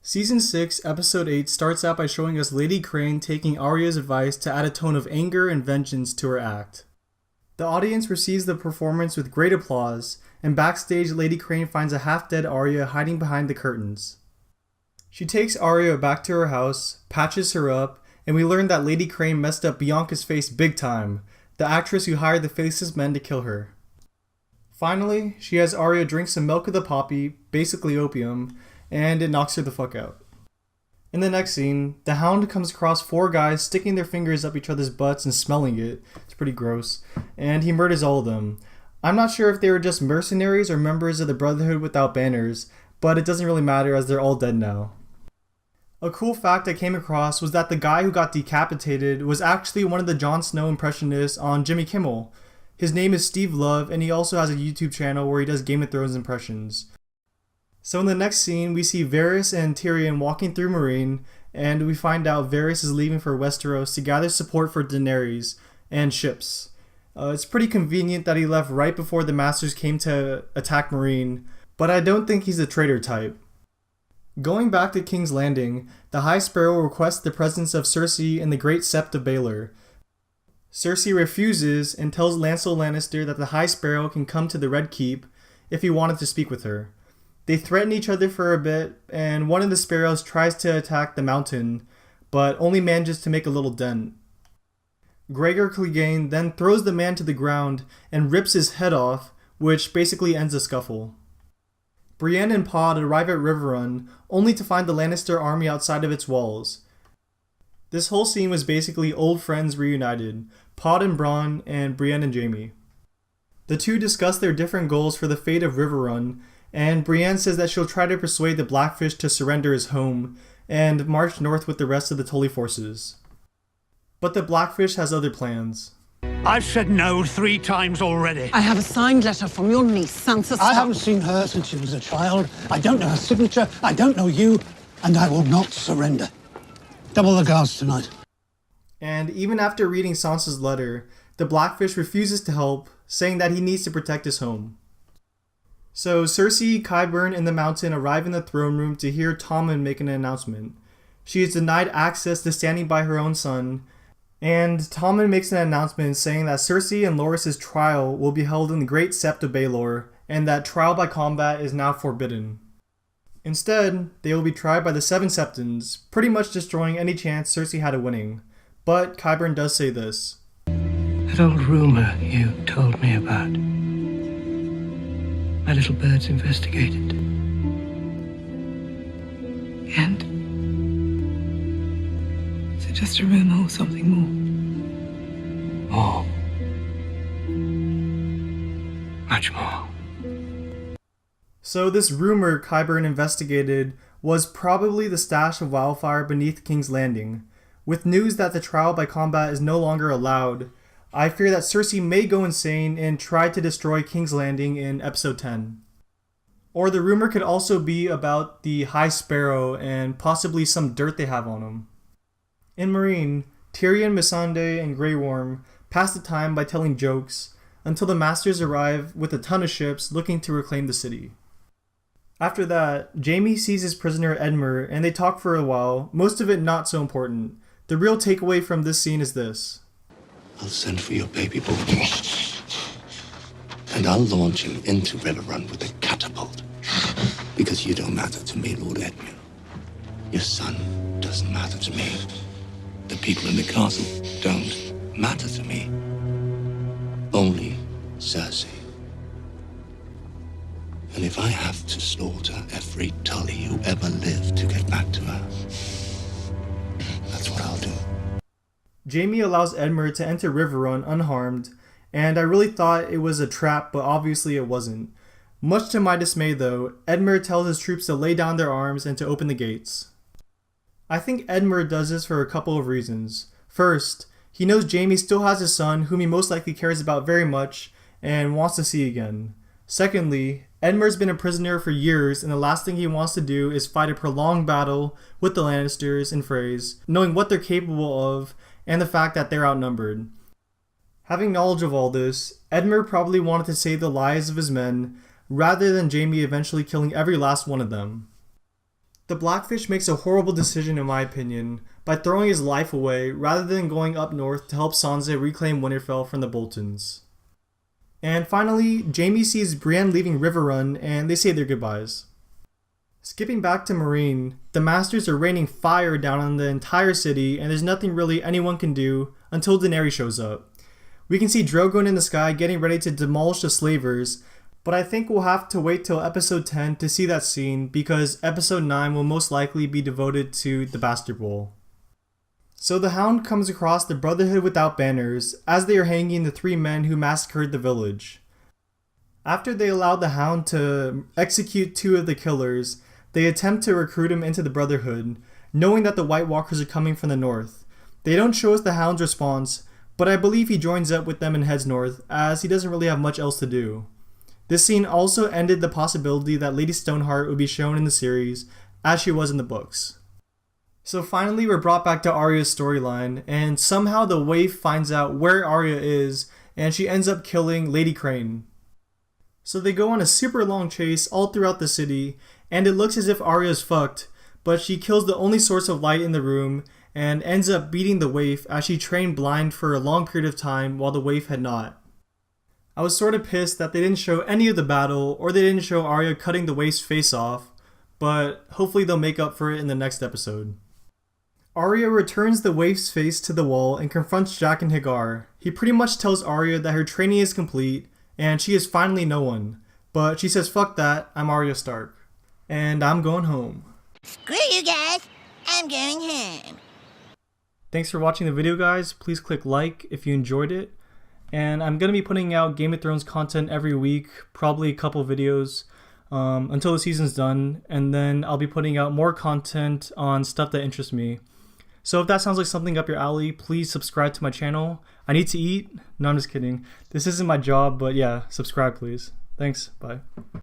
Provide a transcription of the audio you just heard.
Season 6, Episode 8 starts out by showing us Lady Crane taking Arya's advice to add a tone of anger and vengeance to her act. The audience receives the performance with great applause, and backstage Lady Crane finds a half-dead Arya hiding behind the curtains. She takes Arya back to her house, patches her up, and we learn that Lady Crane messed up Bianca's face big time, the actress who hired the Faceless Men to kill her. Finally, she has Arya drink some milk of the poppy, basically opium, and it knocks her the fuck out. In the next scene, the Hound comes across 4 guys sticking their fingers up each other's butts and smelling it. It's pretty gross. And he murders all of them. I'm not sure if they were just mercenaries or members of the Brotherhood Without Banners, but it doesn't really matter as they're all dead now. A cool fact I came across was that the guy who got decapitated was actually one of the Jon Snow impressionists on Jimmy Kimmel. His name is Steve Love, and he also has a YouTube channel where he does Game of Thrones impressions. So in the next scene, we see Varys and Tyrion walking through Meereen, and we find out Varys is leaving for Westeros to gather support for Daenerys and ships. It's pretty convenient that he left right before the Masters came to attack Meereen, but I don't think he's a traitor type. Going back to King's Landing, the High Sparrow requests the presence of Cersei in the Great Sept of Baelor. Cersei refuses and tells Lancel Lannister that the High Sparrow can come to the Red Keep if he wanted to speak with her. They threaten each other for a bit, and one of the sparrows tries to attack the mountain, but only manages to make a little dent. Gregor Clegane then throws the man to the ground and rips his head off, which basically ends the scuffle. Brienne and Pod arrive at Riverrun, only to find the Lannister army outside of its walls. This whole scene was basically old friends reunited, Pod and Bronn, and Brienne and Jaime. The two discuss their different goals for the fate of Riverrun, and Brienne says that she'll try to persuade the Blackfish to surrender his home and march north with the rest of the Tully forces. But the Blackfish has other plans. I've said no 3 times already. I have a signed letter from your niece, Sansa Stark. I haven't seen her since she was a child. I don't know her signature. I don't know you. And I will not surrender. Double the guards tonight. And even after reading Sansa's letter, the Blackfish refuses to help, saying that he needs to protect his home. So Cersei, Qyburn, and the Mountain arrive in the throne room to hear Tommen make an announcement. She is denied access to standing by her own son, and Tommen makes an announcement saying that Cersei and Loras' trial will be held in the Great Sept of Baelor, and that trial by combat is now forbidden. Instead, they will be tried by the 7 Septons, pretty much destroying any chance Cersei had of winning. But Qyburn does say this. That old rumor you told me about. My little birds investigated. And? Is it just a rumor or something more? More. Much more. So this rumor Qyburn investigated was probably the stash of wildfire beneath King's Landing. With news that the trial by combat is no longer allowed, I fear that Cersei may go insane and try to destroy King's Landing in Episode 10. Or the rumor could also be about the High Sparrow and possibly some dirt they have on him. In Meereen, Tyrion, Missandei, and Grey Worm pass the time by telling jokes until the Masters arrive with a ton of ships looking to reclaim the city. After that, Jaime sees his prisoner Edmure and they talk for a while, most of it not so important. The real takeaway from this scene is this. I'll send for your baby boy. And I'll launch him into Riverrun with a catapult. Because you don't matter to me, Lord Edmure. Your son doesn't matter to me. The people in the castle don't matter to me. Only Cersei. And if I have to slaughter every Tully who ever lived to get back to her, that's what I'll do. Jaime allows Edmure to enter Riverrun unharmed, and I really thought it was a trap, but obviously it wasn't. Much to my dismay though, Edmure tells his troops to lay down their arms and to open the gates. I think Edmure does this for a couple of reasons. First, he knows Jaime still has his son, whom he most likely cares about very much, and wants to see again. Secondly, Edmure's been a prisoner for years, and the last thing he wants to do is fight a prolonged battle with the Lannisters in Freys, knowing what they're capable of, and the fact that they're outnumbered. Having knowledge of all this, Edmure probably wanted to save the lives of his men, rather than Jaime eventually killing every last one of them. The Blackfish makes a horrible decision in my opinion by throwing his life away rather than going up north to help Sansa reclaim Winterfell from the Boltons. And finally, Jaime sees Brienne leaving Riverrun and they say their goodbyes. Skipping back to Meereen, the Masters are raining fire down on the entire city and there's nothing really anyone can do until Daenerys shows up. We can see Drogon in the sky getting ready to demolish the slavers, but I think we'll have to wait till episode 10 to see that scene because episode 9 will most likely be devoted to the Bastard Bowl. So the Hound comes across the Brotherhood Without Banners as they are hanging the 3 men who massacred the village. After they allow the Hound to execute 2 of the killers, they attempt to recruit him into the Brotherhood, knowing that the White Walkers are coming from the north. They don't show us the Hound's response, but I believe he joins up with them and heads north, as he doesn't really have much else to do. This scene also ended the possibility that Lady Stoneheart would be shown in the series, as she was in the books. So finally we're brought back to Arya's storyline, and somehow the waif finds out where Arya is, and she ends up killing Lady Crane. So they go on a super long chase all throughout the city, and it looks as if Arya's fucked, but she kills the only source of light in the room, and ends up beating the waif as she trained blind for a long period of time while the waif had not. I was sort of pissed that they didn't show any of the battle, or they didn't show Arya cutting the waif's face off, but hopefully they'll make up for it in the next episode. Arya returns the waif's face to the wall and confronts Jack and Hagar. He pretty much tells Arya that her training is complete, and she is finally no one, but she says fuck that, I'm Arya Stark. And I'm going home. Screw you guys, I'm going home. Thanks for watching the video guys, please click like if you enjoyed it. And I'm going to be putting out Game of Thrones content every week, probably a couple videos until the season's done. And then I'll be putting out more content on stuff that interests me. So if that sounds like something up your alley, please subscribe to my channel. I need to eat. No, I'm just kidding. This isn't my job, but yeah, subscribe please. Thanks, bye.